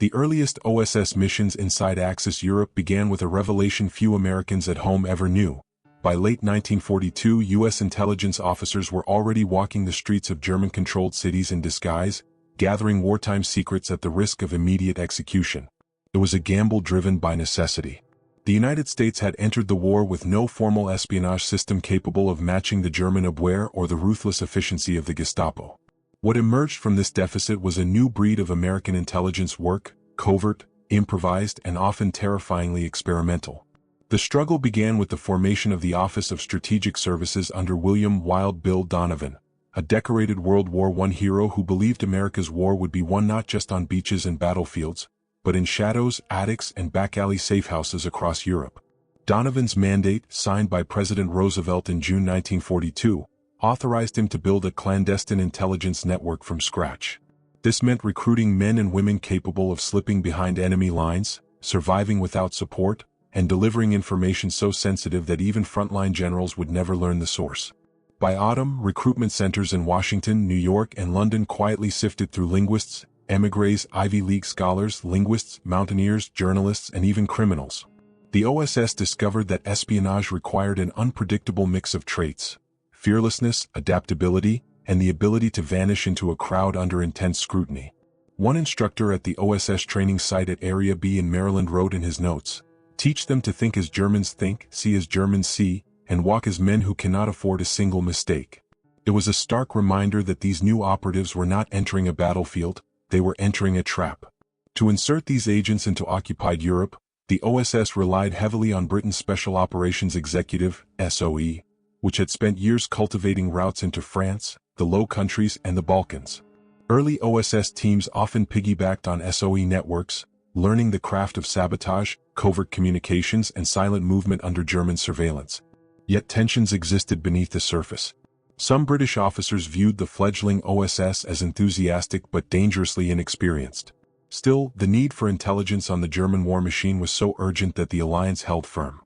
The earliest OSS missions inside Axis Europe began with a revelation few Americans at home ever knew. By late 1942, U.S. intelligence officers were already walking the streets of German-controlled cities in disguise, gathering wartime secrets at the risk of immediate execution. It was a gamble driven by necessity. The United States had entered the war with no formal espionage system capable of matching the German Abwehr or the ruthless efficiency of the Gestapo. What emerged from this deficit was a new breed of American intelligence work, covert, improvised, and often terrifyingly experimental. The struggle began with the formation of the Office of Strategic Services under William Wild Bill Donovan, a decorated World War I hero who believed America's war would be won not just on beaches and battlefields, but in shadows, attics, and back-alley safehouses across Europe. Donovan's mandate, signed by President Roosevelt in June 1942, authorized him to build a clandestine intelligence network from scratch. This meant recruiting men and women capable of slipping behind enemy lines, surviving without support, and delivering information so sensitive that even frontline generals would never learn the source. By autumn, recruitment centers in Washington, New York, and London quietly sifted through linguists, émigrés, Ivy League scholars, linguists, mountaineers, journalists, and even criminals. The OSS discovered that espionage required an unpredictable mix of traits: fearlessness, adaptability, and the ability to vanish into a crowd under intense scrutiny. One instructor at the OSS training site at Area B in Maryland wrote in his notes, "Teach them to think as Germans think, see as Germans see, and walk as men who cannot afford a single mistake." It was a stark reminder that these new operatives were not entering a battlefield, they were entering a trap. To insert these agents into occupied Europe, the OSS relied heavily on Britain's Special Operations Executive, SOE, which had spent years cultivating routes into France, the Low Countries, and the Balkans. Early OSS teams often piggybacked on SOE networks, learning the craft of sabotage, covert communications, and silent movement under German surveillance. Yet tensions existed beneath the surface. Some British officers viewed the fledgling OSS as enthusiastic but dangerously inexperienced. Still, the need for intelligence on the German war machine was so urgent that the alliance held firm.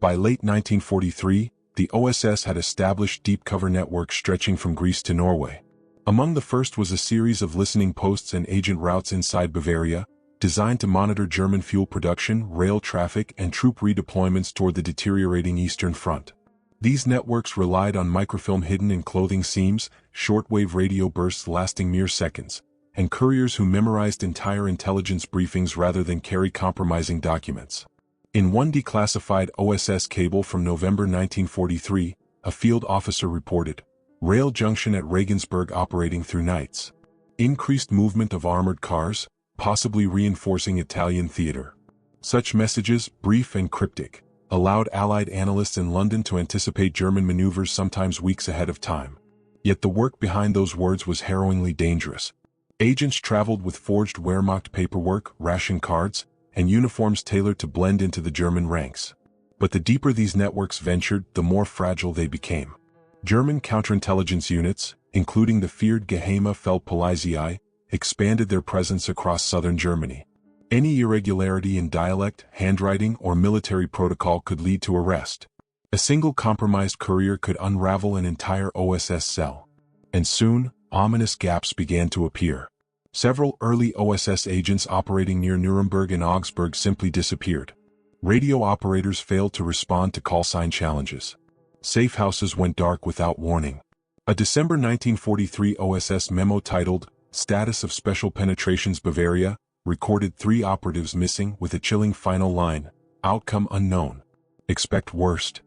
By late 1943, the OSS had established deep cover networks stretching from Greece to Norway. Among the first was a series of listening posts and agent routes inside Bavaria, designed to monitor German fuel production, rail traffic, and troop redeployments toward the deteriorating Eastern Front. These networks relied on microfilm hidden in clothing seams, shortwave radio bursts lasting mere seconds, and couriers who memorized entire intelligence briefings rather than carry compromising documents. In one declassified OSS cable from November 1943, a field officer reported, "Rail junction at Regensburg operating through nights. Increased movement of armored cars, possibly reinforcing Italian theater." Such messages, brief and cryptic, allowed Allied analysts in London to anticipate German maneuvers sometimes weeks ahead of time. Yet the work behind those words was harrowingly dangerous. Agents traveled with forged Wehrmacht paperwork, ration cards, and uniforms tailored to blend into the German ranks. But the deeper these networks ventured, the more fragile they became. German counterintelligence units, including the feared Geheime Feldpolizei, expanded their presence across southern Germany. Any irregularity in dialect, handwriting, or military protocol could lead to arrest. A single compromised courier could unravel an entire OSS cell. And soon, ominous gaps began to appear. Several early OSS agents operating near Nuremberg and Augsburg simply disappeared. Radio operators failed to respond to call sign challenges. Safe houses went dark without warning. A December 1943 OSS memo titled, "Status of Special Penetrations Bavaria," recorded 3 operatives missing with a chilling final line, "Outcome unknown. Expect worst."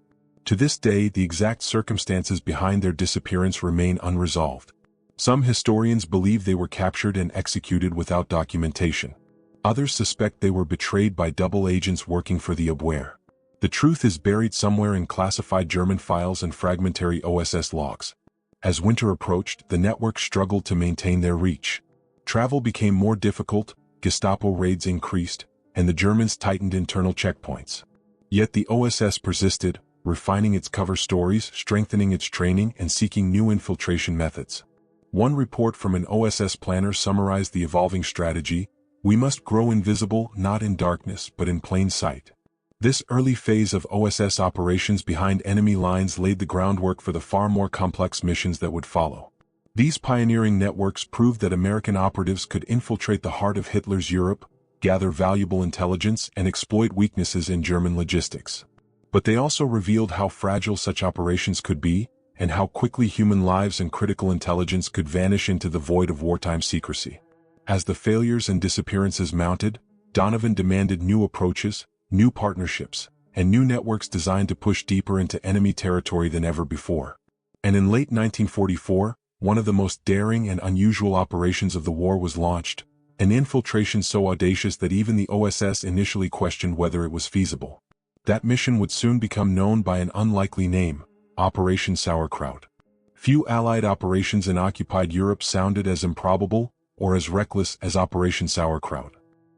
To this day, the exact circumstances behind their disappearance remain unresolved. Some historians believe they were captured and executed without documentation. Others suspect they were betrayed by double agents working for the Abwehr. The truth is buried somewhere in classified German files and fragmentary OSS logs. As winter approached, the network struggled to maintain their reach. Travel became more difficult, Gestapo raids increased, and the Germans tightened internal checkpoints. Yet the OSS persisted, refining its cover stories, strengthening its training, and seeking new infiltration methods. One report from an OSS planner summarized the evolving strategy: "We must grow invisible, not in darkness, but in plain sight." This early phase of OSS operations behind enemy lines laid the groundwork for the far more complex missions that would follow. These pioneering networks proved that American operatives could infiltrate the heart of Hitler's Europe, gather valuable intelligence, and exploit weaknesses in German logistics. But they also revealed how fragile such operations could be, and how quickly human lives and critical intelligence could vanish into the void of wartime secrecy. As the failures and disappearances mounted, Donovan demanded new approaches, new partnerships, and new networks designed to push deeper into enemy territory than ever before. And in late 1944, one of the most daring and unusual operations of the war was launched, an infiltration so audacious that even the OSS initially questioned whether it was feasible. That mission would soon become known by an unlikely name, Operation Sauerkraut. Few Allied operations in occupied Europe sounded as improbable or as reckless as Operation Sauerkraut.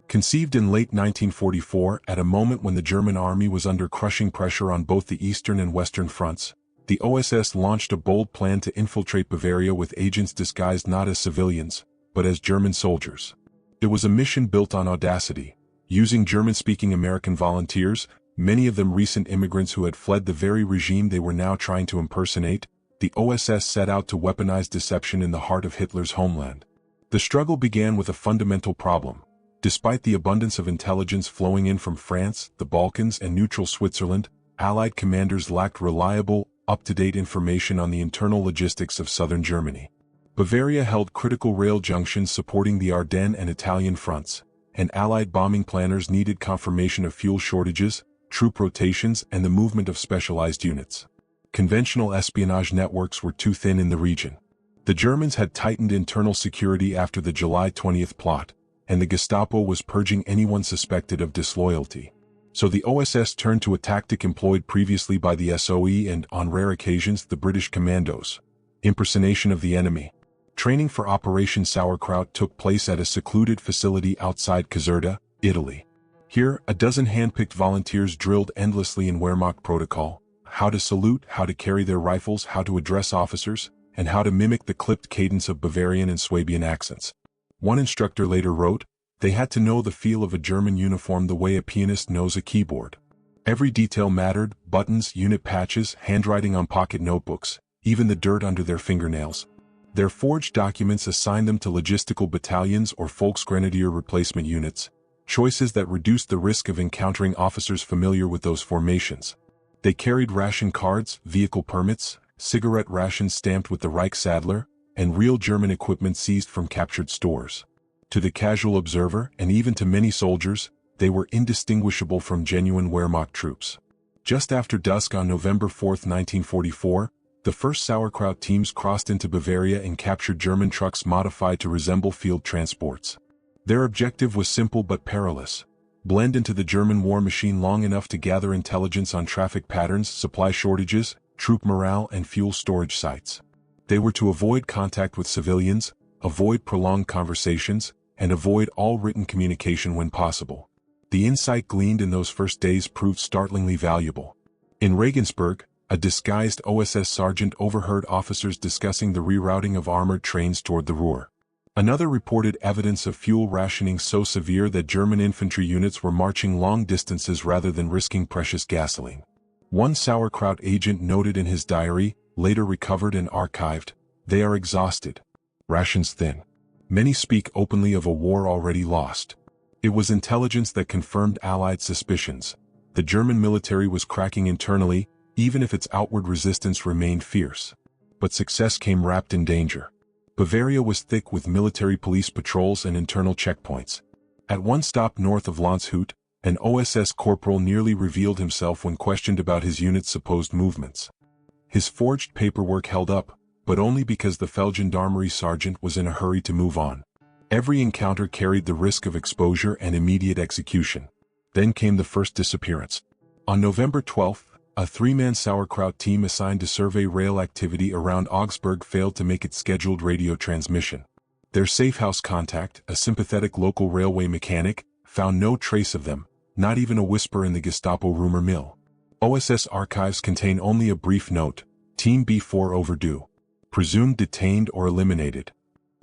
Conceived in late 1944 at a moment when the German army was under crushing pressure on both the eastern and western fronts, the OSS launched a bold plan to infiltrate Bavaria with agents disguised not as civilians, but as German soldiers. It was a mission built on audacity, using German-speaking American volunteers, many of them recent immigrants who had fled the very regime they were now trying to impersonate. The OSS set out to weaponize deception in the heart of Hitler's homeland. The struggle began with a fundamental problem. Despite the abundance of intelligence flowing in from France, the Balkans, and neutral Switzerland, Allied commanders lacked reliable, up-to-date information on the internal logistics of southern Germany. Bavaria held critical rail junctions supporting the Ardennes and Italian fronts, and Allied bombing planners needed confirmation of fuel shortages, troop rotations, and the movement of specialized units. Conventional espionage networks were too thin in the region. The Germans had tightened internal security after the July 20th plot, and the Gestapo was purging anyone suspected of disloyalty. So the OSS turned to a tactic employed previously by the SOE and, on rare occasions, the British commandos: impersonation of the enemy. Training for Operation Sauerkraut took place at a secluded facility outside Caserta, Italy. Here, a dozen hand-picked volunteers drilled endlessly in Wehrmacht protocol: how to salute, how to carry their rifles, how to address officers, and how to mimic the clipped cadence of Bavarian and Swabian accents. One instructor later wrote, "They had to know the feel of a German uniform the way a pianist knows a keyboard. Every detail mattered: buttons, unit patches, handwriting on pocket notebooks, even the dirt under their fingernails." Their forged documents assigned them to logistical battalions or Volksgrenadier replacement units, choices that reduced the risk of encountering officers familiar with those formations. They carried ration cards, vehicle permits, cigarette rations stamped with the Reichsadler, and real German equipment seized from captured stores. To the casual observer, and even to many soldiers, they were indistinguishable from genuine Wehrmacht troops. Just after dusk on November 4, 1944, the first Sauerkraut teams crossed into Bavaria and captured German trucks modified to resemble field transports. Their objective was simple but perilous: blend into the German war machine long enough to gather intelligence on traffic patterns, supply shortages, troop morale, and fuel storage sites. They were to avoid contact with civilians, avoid prolonged conversations, and avoid all written communication when possible. The insight gleaned in those first days proved startlingly valuable. In Regensburg, a disguised OSS sergeant overheard officers discussing the rerouting of armored trains toward the Ruhr. Another reported evidence of fuel rationing so severe that German infantry units were marching long distances rather than risking precious gasoline. One Sauerkraut agent noted in his diary, later recovered and archived, "They are exhausted. Rations thin. Many speak openly of a war already lost." It was intelligence that confirmed Allied suspicions. The German military was cracking internally, even if its outward resistance remained fierce. But success came wrapped in danger. Bavaria was thick with military police patrols and internal checkpoints. At one stop north of Landshut, an OSS corporal nearly revealed himself when questioned about his unit's supposed movements. His forged paperwork held up, but only because the Feldgendarmerie sergeant was in a hurry to move on. Every encounter carried the risk of exposure and immediate execution. Then came the first disappearance. On November 12th, a three-man Sauerkraut team assigned to survey rail activity around Augsburg failed to make its scheduled radio transmission. Their safehouse contact, a sympathetic local railway mechanic, found no trace of them, not even a whisper in the Gestapo rumor mill. OSS archives contain only a brief note: Team B4 overdue. Presumed detained or eliminated.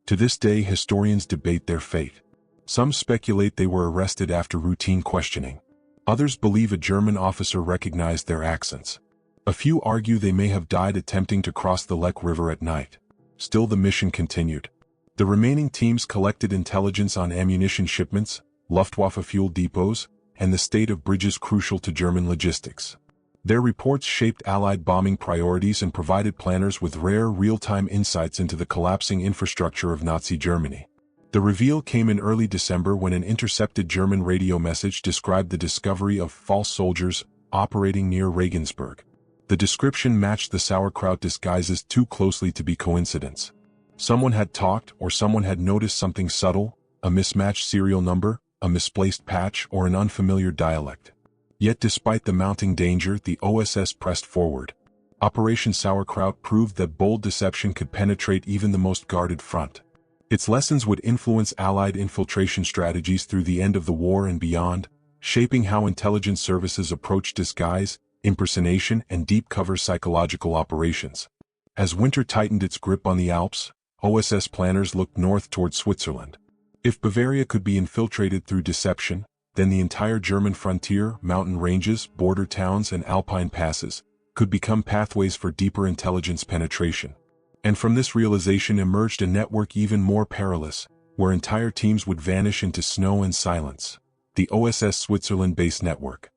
To this day, historians debate their fate. Some speculate they were arrested after routine questioning. Others believe a German officer recognized their accents. A few argue they may have died attempting to cross the Lech River at night. Still, the mission continued. The remaining teams collected intelligence on ammunition shipments, Luftwaffe fuel depots, and the state of bridges crucial to German logistics. Their reports shaped Allied bombing priorities and provided planners with rare real-time insights into the collapsing infrastructure of Nazi Germany. The reveal came in early December when an intercepted German radio message described the discovery of false soldiers operating near Regensburg. The description matched the sauerkraut disguises too closely to be coincidence. Someone had talked, or someone had noticed something subtle, a mismatched serial number, a misplaced patch, or an unfamiliar dialect. Yet despite the mounting danger, the OSS pressed forward. Operation Sauerkraut proved that bold deception could penetrate even the most guarded front. Its lessons would influence Allied infiltration strategies through the end of the war and beyond, shaping how intelligence services approached disguise, impersonation, and deep-cover psychological operations. As winter tightened its grip on the Alps, OSS planners looked north toward Switzerland. If Bavaria could be infiltrated through deception, then the entire German frontier, mountain ranges, border towns, and alpine passes could become pathways for deeper intelligence penetration. And from this realization emerged a network even more perilous, where entire teams would vanish into snow and silence. The OSS Switzerland Base Network.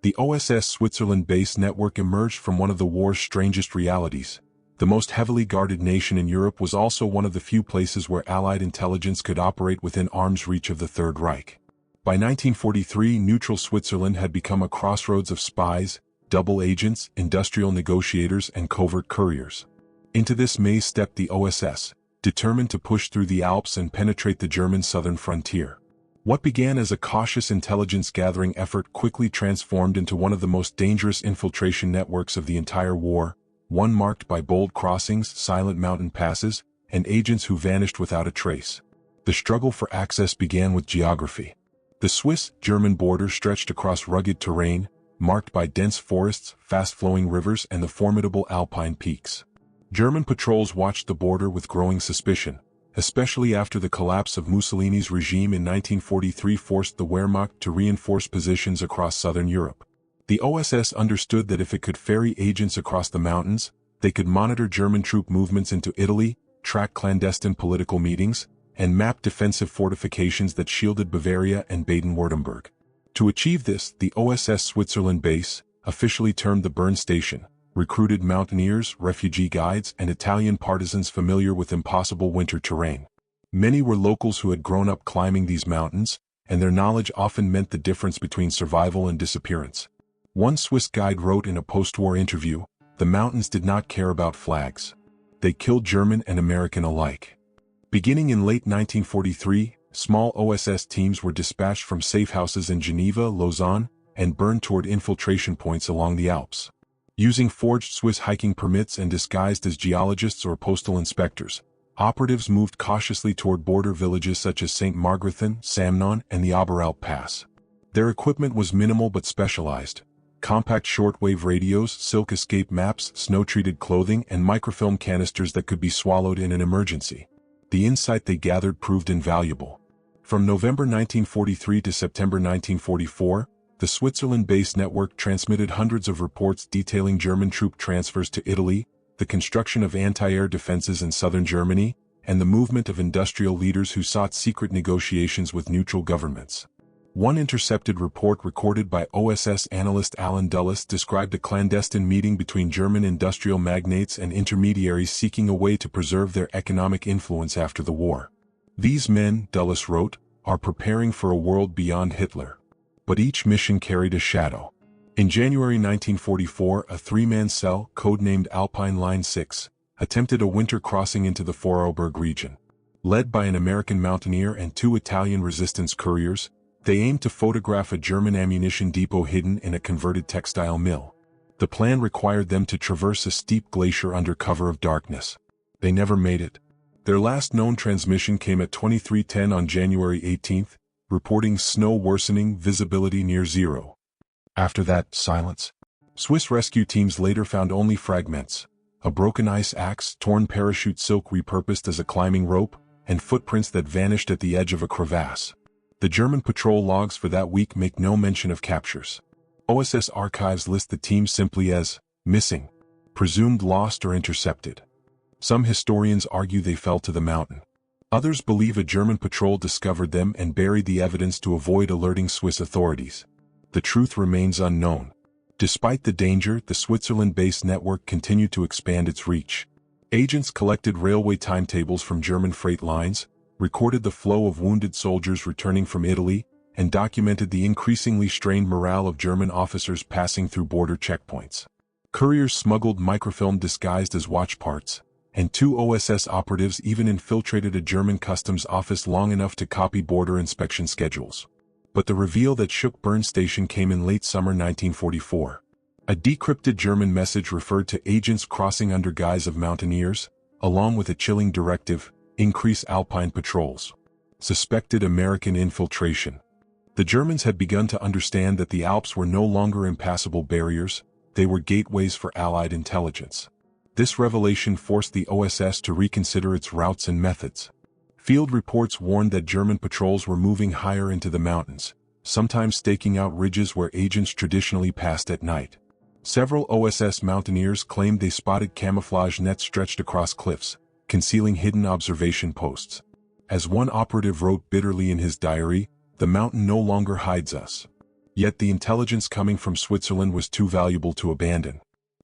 The OSS Switzerland Base Network emerged from one of the war's strangest realities. The most heavily guarded nation in Europe was also one of the few places where Allied intelligence could operate within arm's reach of the Third Reich. By 1943, neutral Switzerland had become a crossroads of spies, double agents, industrial negotiators, and covert couriers. Into this maze stepped the OSS, determined to push through the Alps and penetrate the German southern frontier. What began as a cautious intelligence-gathering effort quickly transformed into one of the most dangerous infiltration networks of the entire war, one marked by bold crossings, silent mountain passes, and agents who vanished without a trace. The struggle for access began with geography. The Swiss-German border stretched across rugged terrain, marked by dense forests, fast-flowing rivers, and the formidable alpine peaks. German patrols watched the border with growing suspicion, especially after the collapse of Mussolini's regime in 1943 forced the Wehrmacht to reinforce positions across southern Europe. The OSS understood that if it could ferry agents across the mountains, they could monitor German troop movements into Italy, track clandestine political meetings, and map defensive fortifications that shielded Bavaria and Baden-Württemberg. To achieve this, the OSS Switzerland base, officially termed the Bern Station, recruited mountaineers, refugee guides, and Italian partisans familiar with impossible winter terrain. Many were locals who had grown up climbing these mountains, and their knowledge often meant the difference between survival and disappearance. One Swiss guide wrote in a post-war interview, "The mountains did not care about flags. They killed German and American alike." Beginning in late 1943, small OSS teams were dispatched from safe houses in Geneva, Lausanne, and Bern toward infiltration points along the Alps. Using forged Swiss hiking permits and disguised as geologists or postal inspectors, operatives moved cautiously toward border villages such as St. Margrethen, Samnon, and the Oberalp Pass. Their equipment was minimal but specialized: compact shortwave radios, silk escape maps, snow-treated clothing, and microfilm canisters that could be swallowed in an emergency. The insight they gathered proved invaluable. From November 1943 to September 1944, the Switzerland base network transmitted hundreds of reports detailing German troop transfers to Italy, the construction of anti-air defenses in southern Germany, and the movement of industrial leaders who sought secret negotiations with neutral governments. One intercepted report recorded by OSS analyst Alan Dulles described a clandestine meeting between German industrial magnates and intermediaries seeking a way to preserve their economic influence after the war. "These men," Dulles wrote, "are preparing for a world beyond Hitler." But each mission carried a shadow. In January 1944, a three-man cell, codenamed Alpine Line 6, attempted a winter crossing into the Vorarlberg region. Led by an American mountaineer and two Italian resistance couriers, they aimed to photograph a German ammunition depot hidden in a converted textile mill. The plan required them to traverse a steep glacier under cover of darkness. They never made it. Their last known transmission came at 23:10 on January 18, reporting snow worsening, visibility near zero. After that, silence. Swiss rescue teams later found only fragments: a broken ice axe, torn parachute silk repurposed as a climbing rope, and footprints that vanished at the edge of a crevasse. The German patrol logs for that week make no mention of captures. OSS archives list the teams simply as missing, presumed lost or intercepted. Some historians argue they fell to the mountain. Others believe a German patrol discovered them and buried the evidence to avoid alerting Swiss authorities. The truth remains unknown. Despite the danger, the Switzerland-based network continued to expand its reach. Agents collected railway timetables from German freight lines, recorded the flow of wounded soldiers returning from Italy, and documented the increasingly strained morale of German officers passing through border checkpoints. Couriers smuggled microfilm disguised as watch parts, and 2 OSS operatives even infiltrated a German customs office long enough to copy border inspection schedules. But the reveal that shook Bern Station came in late summer 1944. A decrypted German message referred to agents crossing under guise of mountaineers, along with a chilling directive: increase Alpine patrols. Suspected American infiltration. The Germans had begun to understand that the Alps were no longer impassable barriers, they were gateways for Allied intelligence. This revelation forced the OSS to reconsider its routes and methods. Field reports warned that German patrols were moving higher into the mountains, sometimes staking out ridges where agents traditionally passed at night. Several OSS mountaineers claimed they spotted camouflage nets stretched across cliffs, concealing hidden observation posts. As one operative wrote bitterly in his diary, "The mountain no longer hides us." Yet the intelligence coming from Switzerland was too valuable to abandon.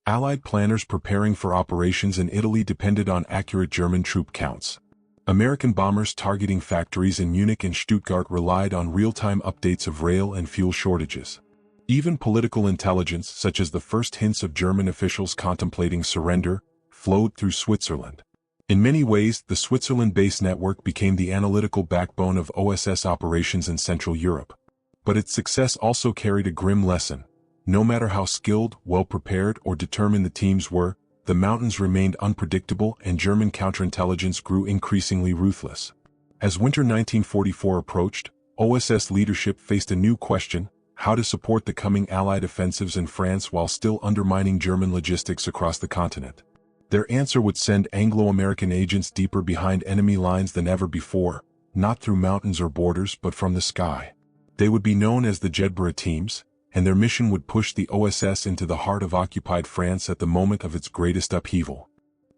Allied planners preparing for operations in Italy depended on accurate German troop counts. American bombers targeting factories in Munich and Stuttgart relied on real-time updates of rail and fuel shortages. Even political intelligence, such as the first hints of German officials contemplating surrender, flowed through Switzerland. In many ways, the Switzerland-based network became the analytical backbone of OSS operations in Central Europe. But its success also carried a grim lesson. No matter how skilled, well-prepared, or determined the teams were, the mountains remained unpredictable and German counterintelligence grew increasingly ruthless. As winter 1944 approached, OSS leadership faced a new question: how to support the coming Allied offensives in France while still undermining German logistics across the continent. Their answer would send Anglo-American agents deeper behind enemy lines than ever before, not through mountains or borders but from the sky. They would be known as the Jedburgh teams, and their mission would push the OSS into the heart of occupied France at the moment of its greatest upheaval.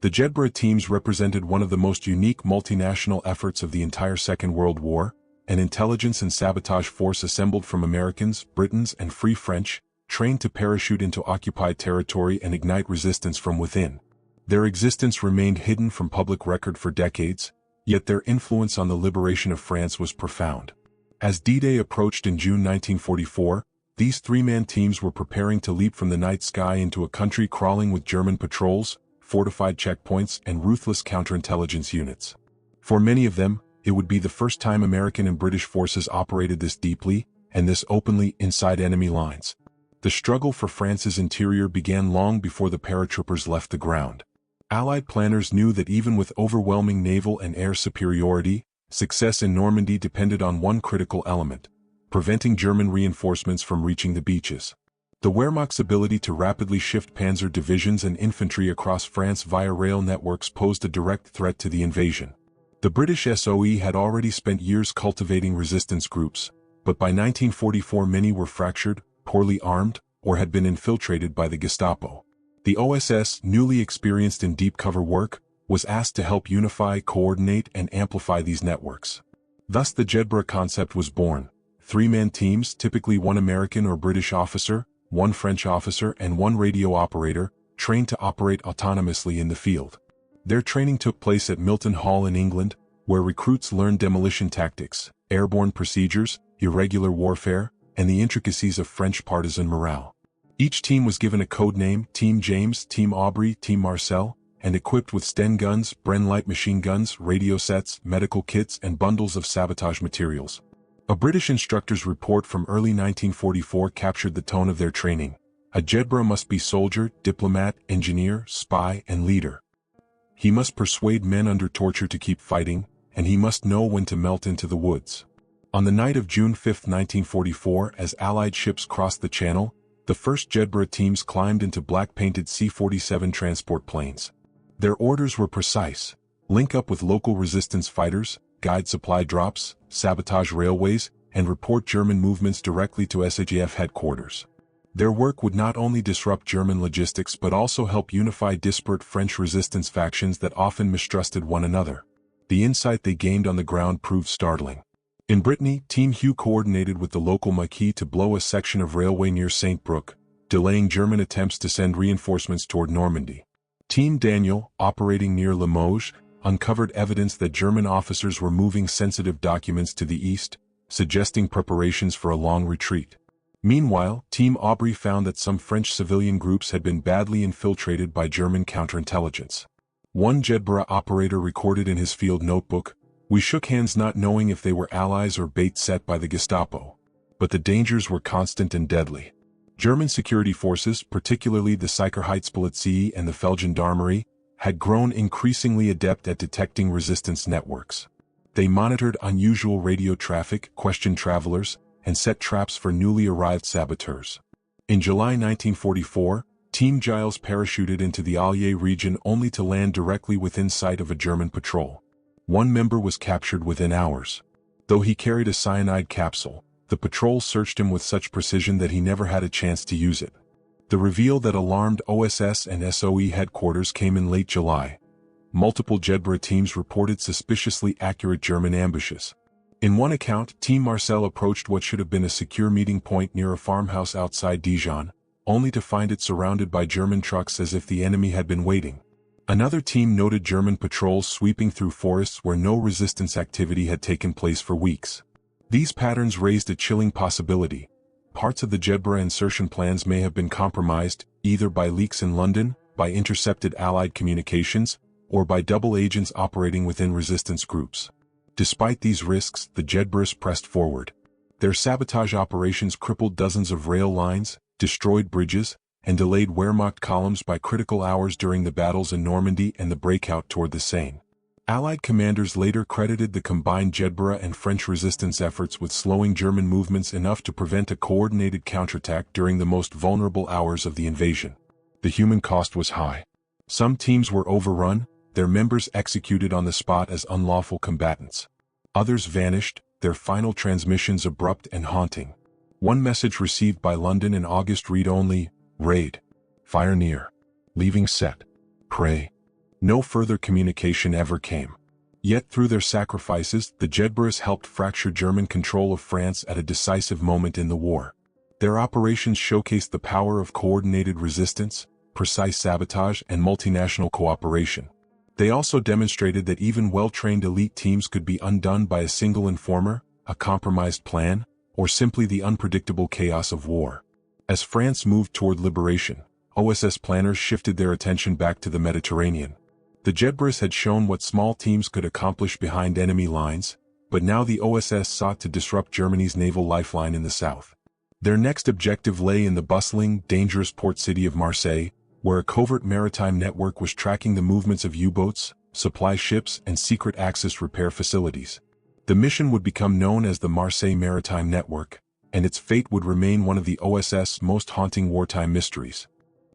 The Jedburgh teams represented one of the most unique multinational efforts of the entire Second World War, an intelligence and sabotage force assembled from Americans, Britons, and Free French, trained to parachute into occupied territory and ignite resistance from within. Their existence remained hidden from public record for decades, yet their influence on the liberation of France was profound. As D-Day approached in June 1944, these three-man teams were preparing to leap from the night sky into a country crawling with German patrols, fortified checkpoints, and ruthless counterintelligence units. For many of them, it would be the first time American and British forces operated this deeply, and this openly, inside enemy lines. The struggle for France's interior began long before the paratroopers left the ground. Allied planners knew that even with overwhelming naval and air superiority, success in Normandy depended on one critical element: preventing German reinforcements from reaching the beaches. The Wehrmacht's ability to rapidly shift panzer divisions and infantry across France via rail networks posed a direct threat to the invasion. The British SOE had already spent years cultivating resistance groups, but by 1944 many were fractured, poorly armed, or had been infiltrated by the Gestapo. The OSS, newly experienced in deep cover work, was asked to help unify, coordinate, and amplify these networks. Thus the Jedburgh concept was born: three-man teams, typically one American or British officer, one French officer, and one radio operator, trained to operate autonomously in the field. Their training took place at Milton Hall in England, where recruits learned demolition tactics, airborne procedures, irregular warfare, and the intricacies of French partisan morale. Each team was given a code name: Team James, Team Aubrey, Team Marcel, and equipped with Sten guns, Bren light machine guns, radio sets, medical kits, and bundles of sabotage materials. A British instructor's report from early 1944 captured the tone of their training. A Jedburgh must be soldier, diplomat, engineer, spy, and leader. He must persuade men under torture to keep fighting, and he must know when to melt into the woods. On the night of June 5, 1944, as Allied ships crossed the Channel, the first Jedburgh teams climbed into black-painted C-47 transport planes. Their orders were precise: link up with local resistance fighters, guide supply drops, sabotage railways, and report German movements directly to SAJF headquarters. Their work would not only disrupt German logistics but also help unify disparate French resistance factions that often mistrusted one another. The insight they gained on the ground proved startling. In Brittany, Team Hugh coordinated with the local Maquis to blow a section of railway near St. Brook, delaying German attempts to send reinforcements toward Normandy. Team Daniel, operating near Limoges, uncovered evidence that German officers were moving sensitive documents to the east, suggesting preparations for a long retreat. Meanwhile, Team Aubry found that some French civilian groups had been badly infiltrated by German counterintelligence. One Jedburgh operator recorded in his field notebook, "We shook hands not knowing if they were allies or bait set by the Gestapo. But the dangers were constant and deadly." German security forces, particularly the Sicherheitspolizei and the Feldgendarmerie, had grown increasingly adept at detecting resistance networks. They monitored unusual radio traffic, questioned travelers, and set traps for newly arrived saboteurs. In July 1944, Team Giles parachuted into the Allier region only to land directly within sight of a German patrol. One member was captured within hours. Though he carried a cyanide capsule, the patrol searched him with such precision that he never had a chance to use it. The reveal that alarmed OSS and SOE headquarters came in late July. Multiple Jedburgh teams reported suspiciously accurate German ambushes. In one account, Team Marcel approached what should have been a secure meeting point near a farmhouse outside Dijon, only to find it surrounded by German trucks as if the enemy had been waiting. Another team noted German patrols sweeping through forests where no resistance activity had taken place for weeks. These patterns raised a chilling possibility. Parts of the Jedburgh insertion plans may have been compromised, either by leaks in London, by intercepted Allied communications, or by double agents operating within resistance groups. Despite these risks, the Jedburghs pressed forward. Their sabotage operations crippled dozens of rail lines, destroyed bridges, and delayed Wehrmacht columns by critical hours during the battles in Normandy and the breakout toward the Seine. Allied commanders later credited the combined Jedburgh and French resistance efforts with slowing German movements enough to prevent a coordinated counterattack during the most vulnerable hours of the invasion. The human cost was high. Some teams were overrun, their members executed on the spot as unlawful combatants. Others vanished, their final transmissions abrupt and haunting. One message received by London in August read only, "Raid. Fire near. Leaving set. Pray." No further communication ever came. Yet through their sacrifices, the Jedburghs helped fracture German control of France at a decisive moment in the war. Their operations showcased the power of coordinated resistance, precise sabotage, and multinational cooperation. They also demonstrated that even well-trained elite teams could be undone by a single informer, a compromised plan, or simply the unpredictable chaos of war. As France moved toward liberation, OSS planners shifted their attention back to the Mediterranean. The Jedburghs had shown what small teams could accomplish behind enemy lines, but now the OSS sought to disrupt Germany's naval lifeline in the south. Their next objective lay in the bustling, dangerous port city of Marseille, where a covert maritime network was tracking the movements of U-boats, supply ships, and secret Axis repair facilities. The mission would become known as the Marseille Maritime Network, and its fate would remain one of the OSS' most haunting wartime mysteries.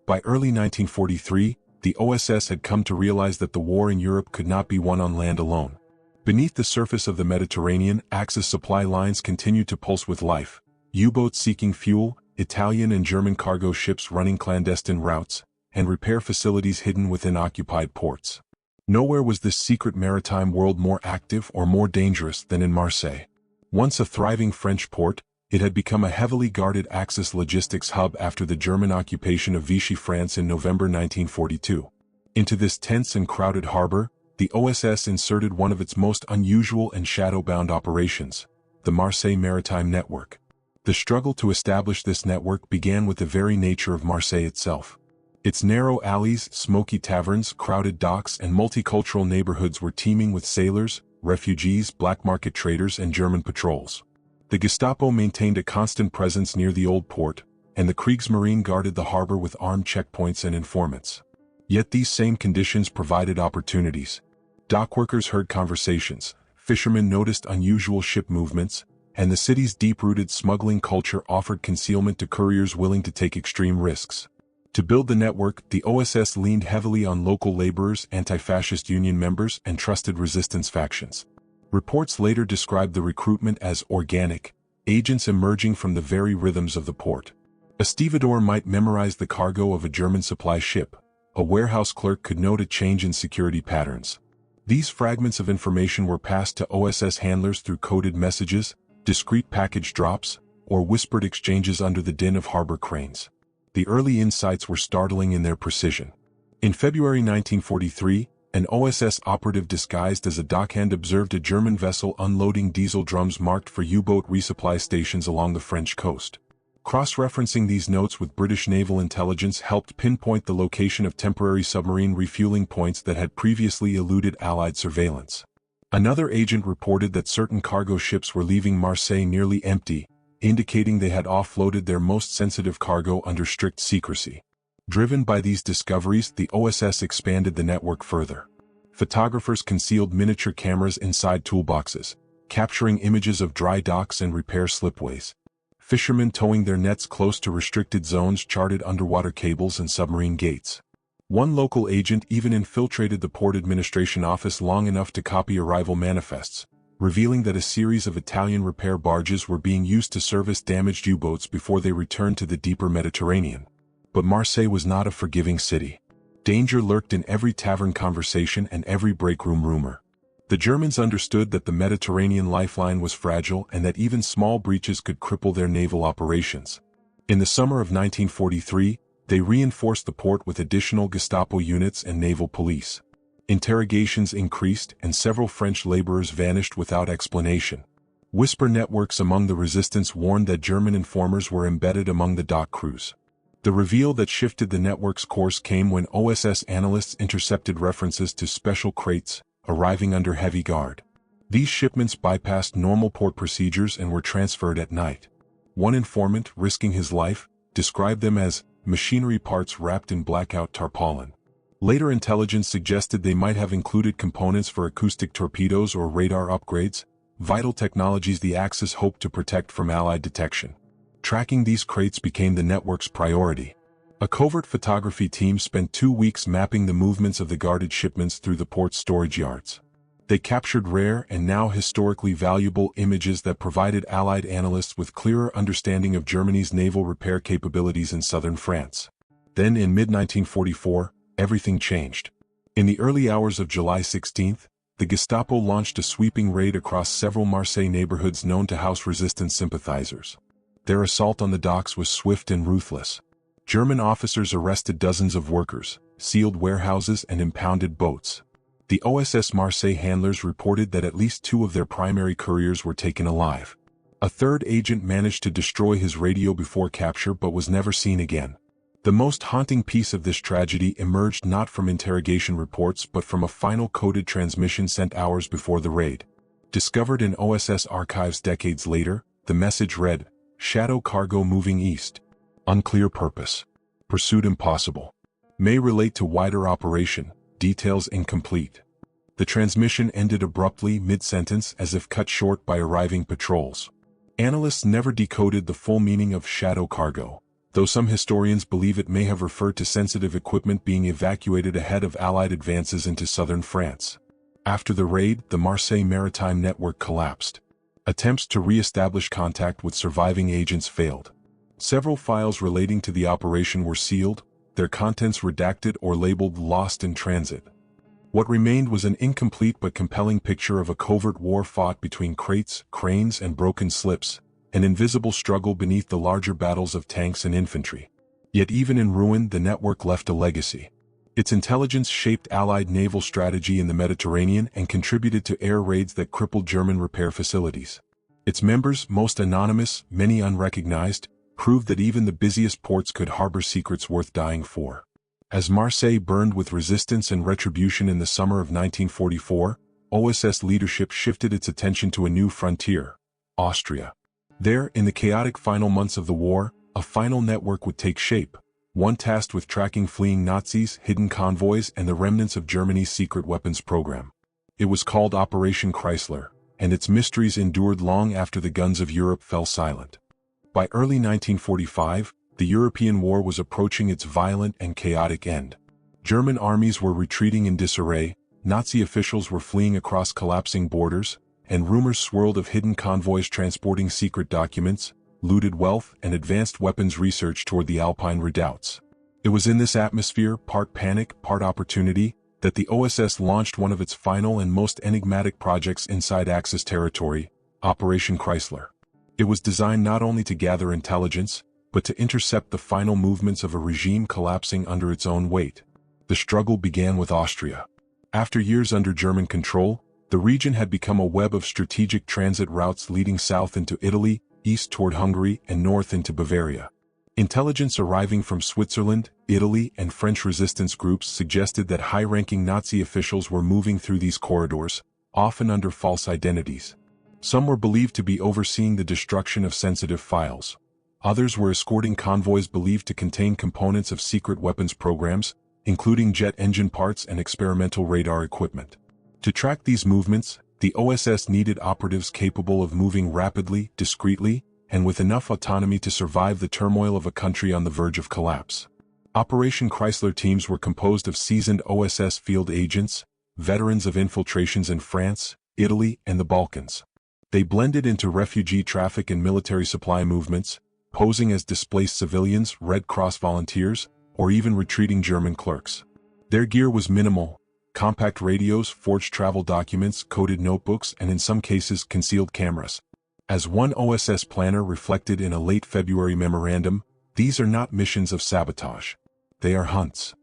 By early 1943, the OSS had come to realize that the war in Europe could not be won on land alone. Beneath the surface of the Mediterranean, Axis supply lines continued to pulse with life. U-boats seeking fuel, Italian and German cargo ships running clandestine routes, and repair facilities hidden within occupied ports. Nowhere was this secret maritime world more active or more dangerous than in Marseille. Once a thriving French port, it had become a heavily guarded Axis logistics hub after the German occupation of Vichy France in November 1942. Into this tense and crowded harbor, the OSS inserted one of its most unusual and shadow-bound operations, the Marseille Maritime Network. The struggle to establish this network began with the very nature of Marseille itself. Its narrow alleys, smoky taverns, crowded docks, and multicultural neighborhoods were teeming with sailors, refugees, black market traders, and German patrols. The Gestapo maintained a constant presence near the old port, and the Kriegsmarine guarded the harbor with armed checkpoints and informants. Yet these same conditions provided opportunities. Dockworkers heard conversations, fishermen noticed unusual ship movements, and the city's deep-rooted smuggling culture offered concealment to couriers willing to take extreme risks. To build the network, the OSS leaned heavily on local laborers, anti-fascist union members, and trusted resistance factions. Reports later described the recruitment as organic, agents emerging from the very rhythms of the port. A stevedore might memorize the cargo of a German supply ship. A warehouse clerk could note a change in security patterns. These fragments of information were passed to OSS handlers through coded messages, discrete package drops, or whispered exchanges under the din of harbor cranes. The early insights were startling in their precision. In February 1943, an OSS operative disguised as a dockhand observed a German vessel unloading diesel drums marked for U-boat resupply stations along the French coast. Cross-referencing these notes with British naval intelligence helped pinpoint the location of temporary submarine refueling points that had previously eluded Allied surveillance. Another agent reported that certain cargo ships were leaving Marseille nearly empty, indicating they had offloaded their most sensitive cargo under strict secrecy. Driven by these discoveries, the OSS expanded the network further. Photographers concealed miniature cameras inside toolboxes, capturing images of dry docks and repair slipways. Fishermen towing their nets close to restricted zones charted underwater cables and submarine gates. One local agent even infiltrated the port administration office long enough to copy arrival manifests, revealing that a series of Italian repair barges were being used to service damaged U-boats before they returned to the deeper Mediterranean. But Marseille was not a forgiving city. Danger lurked in every tavern conversation and every breakroom rumor. The Germans understood that the Mediterranean lifeline was fragile and that even small breaches could cripple their naval operations. In the summer of 1943, they reinforced the port with additional Gestapo units and naval police. Interrogations increased and several French laborers vanished without explanation. Whisper networks among the resistance warned that German informers were embedded among the dock crews. The reveal that shifted the network's course came when OSS analysts intercepted references to special crates, arriving under heavy guard. These shipments bypassed normal port procedures and were transferred at night. One informant, risking his life, described them as machinery parts wrapped in blackout tarpaulin. Later intelligence suggested they might have included components for acoustic torpedoes or radar upgrades, vital technologies the Axis hoped to protect from Allied detection. Tracking these crates became the network's priority. A covert photography team spent 2 weeks mapping the movements of the guarded shipments through the port's storage yards. They captured rare and now historically valuable images that provided Allied analysts with clearer understanding of Germany's naval repair capabilities in southern France. Then in mid-1944, everything changed. In the early hours of July 16, the Gestapo launched a sweeping raid across several Marseille neighborhoods known to house resistance sympathizers. Their assault on the docks was swift and ruthless. German officers arrested dozens of workers, sealed warehouses and impounded boats. The OSS Marseille handlers reported that at least 2 of their primary couriers were taken alive. A third agent managed to destroy his radio before capture but was never seen again. The most haunting piece of this tragedy emerged not from interrogation reports but from a final coded transmission sent hours before the raid. Discovered in OSS archives decades later, the message read, "Shadow cargo moving east. Unclear purpose. Pursuit impossible. May relate to wider operation. Details incomplete." The transmission ended abruptly mid-sentence as if cut short by arriving patrols. Analysts never decoded the full meaning of shadow cargo, though some historians believe it may have referred to sensitive equipment being evacuated ahead of Allied advances into southern France. After the raid, the Marseille maritime network collapsed. Attempts to re-establish contact with surviving agents failed. Several files relating to the operation were sealed, their contents redacted or labeled lost in transit. What remained was an incomplete but compelling picture of a covert war fought between crates, cranes and broken slips, an invisible struggle beneath the larger battles of tanks and infantry. Yet even in ruin, the network left a legacy. Its intelligence shaped Allied naval strategy in the Mediterranean and contributed to air raids that crippled German repair facilities. Its members, most anonymous, many unrecognized, proved that even the busiest ports could harbor secrets worth dying for. As Marseille burned with resistance and retribution in the summer of 1944, OSS leadership shifted its attention to a new frontier, Austria. There, in the chaotic final months of the war, a final network would take shape, one tasked with tracking fleeing Nazis, hidden convoys, and the remnants of Germany's secret weapons program. It was called Operation Chrysler, and its mysteries endured long after the guns of Europe fell silent. By early 1945, the European war was approaching its violent and chaotic end. German armies were retreating in disarray, Nazi officials were fleeing across collapsing borders, and rumors swirled of hidden convoys transporting secret documents, looted wealth, and advanced weapons research toward the Alpine redoubts. It was in this atmosphere, part panic, part opportunity, that the OSS launched one of its final and most enigmatic projects inside Axis territory, Operation Chrysler. It was designed not only to gather intelligence, but to intercept the final movements of a regime collapsing under its own weight. The struggle began with Austria. After years under German control, the region had become a web of strategic transit routes leading south into Italy, east toward Hungary, and north into Bavaria. Intelligence arriving from Switzerland, Italy, and French resistance groups suggested that high-ranking Nazi officials were moving through these corridors, often under false identities. Some were believed to be overseeing the destruction of sensitive files. Others were escorting convoys believed to contain components of secret weapons programs, including jet engine parts and experimental radar equipment. To track these movements, the OSS needed operatives capable of moving rapidly, discreetly, and with enough autonomy to survive the turmoil of a country on the verge of collapse. Operation Chrysler teams were composed of seasoned OSS field agents, veterans of infiltrations in France, Italy, and the Balkans. They blended into refugee traffic and military supply movements, posing as displaced civilians, Red Cross volunteers, or even retreating German clerks. Their gear was minimal: compact radios, forged travel documents, coded notebooks, and in some cases concealed cameras. As one OSS planner reflected in a late February memorandum, these are not missions of sabotage. They are hunts.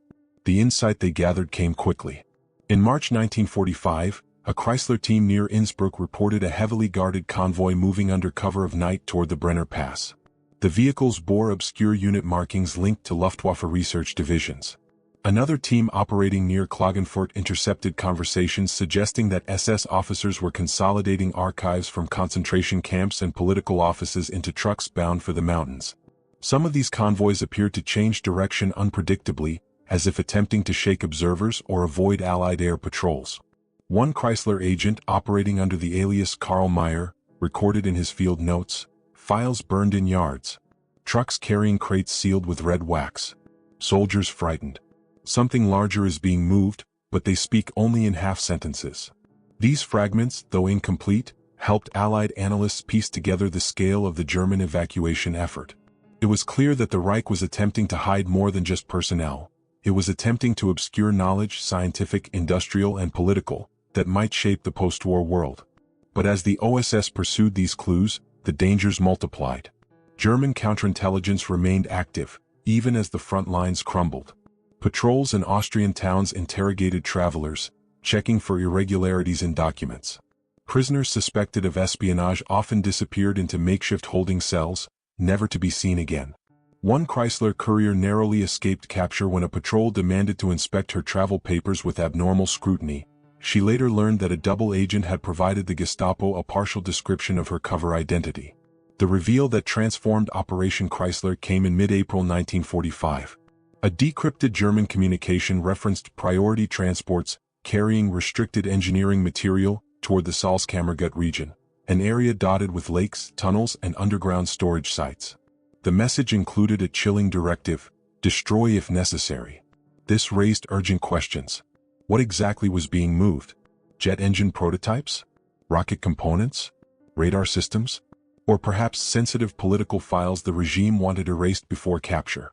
The insight they gathered came quickly. In March 1945, a Chrysler team near Innsbruck reported a heavily guarded convoy moving under cover of night toward the Brenner Pass. The vehicles bore obscure unit markings linked to Luftwaffe research divisions. Another team operating near Klagenfurt intercepted conversations suggesting that SS officers were consolidating archives from concentration camps and political offices into trucks bound for the mountains. Some of these convoys appeared to change direction unpredictably, as if attempting to shake observers or avoid Allied air patrols. One Chrysler agent operating under the alias Karl Meyer recorded in his field notes, "Files burned in yards. Trucks carrying crates sealed with red wax. Soldiers frightened. Something larger is being moved, but they speak only in half sentences." These fragments, though incomplete, helped Allied analysts piece together the scale of the German evacuation effort. It was clear that the Reich was attempting to hide more than just personnel. It was attempting to obscure knowledge, scientific, industrial, and political, that might shape the post-war world. But as the OSS pursued these clues, the dangers multiplied. German counterintelligence remained active, even as the front lines crumbled. Patrols in Austrian towns interrogated travelers, checking for irregularities in documents. Prisoners suspected of espionage often disappeared into makeshift holding cells, never to be seen again. One Chrysler courier narrowly escaped capture when a patrol demanded to inspect her travel papers with abnormal scrutiny. She later learned that a double agent had provided the Gestapo a partial description of her cover identity. The reveal that transformed Operation Chrysler came in mid-April 1945. A decrypted German communication referenced priority transports carrying restricted engineering material toward the Salzkammergut region, an area dotted with lakes, tunnels, and underground storage sites. The message included a chilling directive: destroy if necessary. This raised urgent questions. What exactly was being moved? Jet engine prototypes? Rocket components? Radar systems? Or perhaps sensitive political files the regime wanted erased before capture?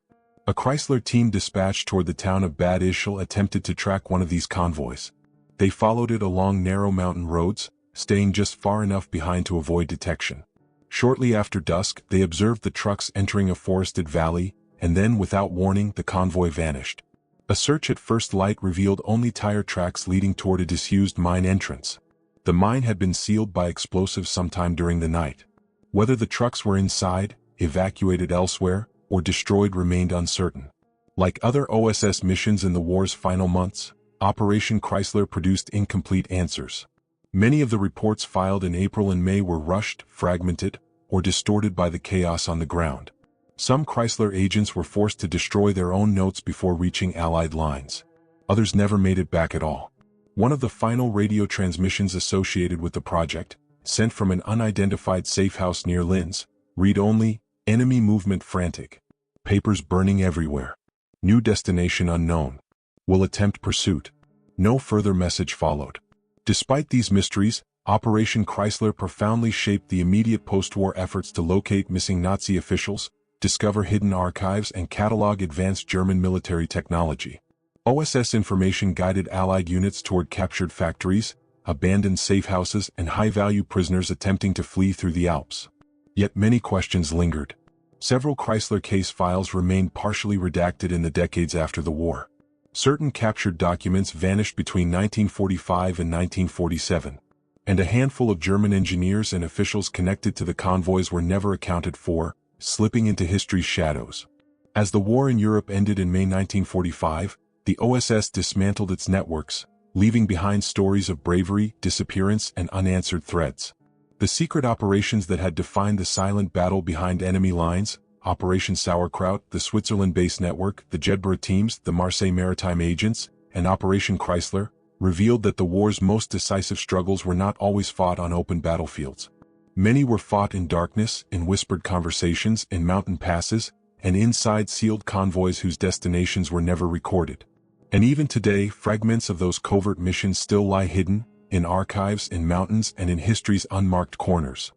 A Chrysler team dispatched toward the town of Bad Ischl attempted to track one of these convoys. They followed it along narrow mountain roads, staying just far enough behind to avoid detection. Shortly after dusk, they observed the trucks entering a forested valley, and then, without warning, the convoy vanished. A search at first light revealed only tire tracks leading toward a disused mine entrance. The mine had been sealed by explosives sometime during the night. Whether the trucks were inside, evacuated elsewhere, or destroyed remained uncertain. Like other OSS missions in the war's final months, Operation Chrysler produced incomplete answers. Many of the reports filed in April and May were rushed, fragmented, or distorted by the chaos on the ground. Some Chrysler agents were forced to destroy their own notes before reaching Allied lines. Others never made it back at all. One of the final radio transmissions associated with the project, sent from an unidentified safehouse near Linz, read only, "Enemy movement frantic. Papers burning everywhere. New destination unknown. Will attempt pursuit." No further message followed. Despite these mysteries, Operation Chrysler profoundly shaped the immediate post-war efforts to locate missing Nazi officials, discover hidden archives, and catalog advanced German military technology. OSS information guided Allied units toward captured factories, abandoned safehouses, and high-value prisoners attempting to flee through the Alps. Yet many questions lingered. Several Chrysler case files remained partially redacted in the decades after the war. Certain captured documents vanished between 1945 and 1947. And a handful of German engineers and officials connected to the convoys were never accounted for, slipping into history's shadows. As the war in Europe ended in May 1945, the OSS dismantled its networks, leaving behind stories of bravery, disappearance, and unanswered threats. The secret operations that had defined the silent battle behind enemy lines, Operation Sauerkraut, the Switzerland-based network, the Jedburgh teams, the Marseille Maritime agents, and Operation Chrysler, revealed that the war's most decisive struggles were not always fought on open battlefields. Many were fought in darkness, in whispered conversations, in mountain passes, and inside sealed convoys whose destinations were never recorded. And even today, fragments of those covert missions still lie hidden, in archives, in mountains, and in history's unmarked corners.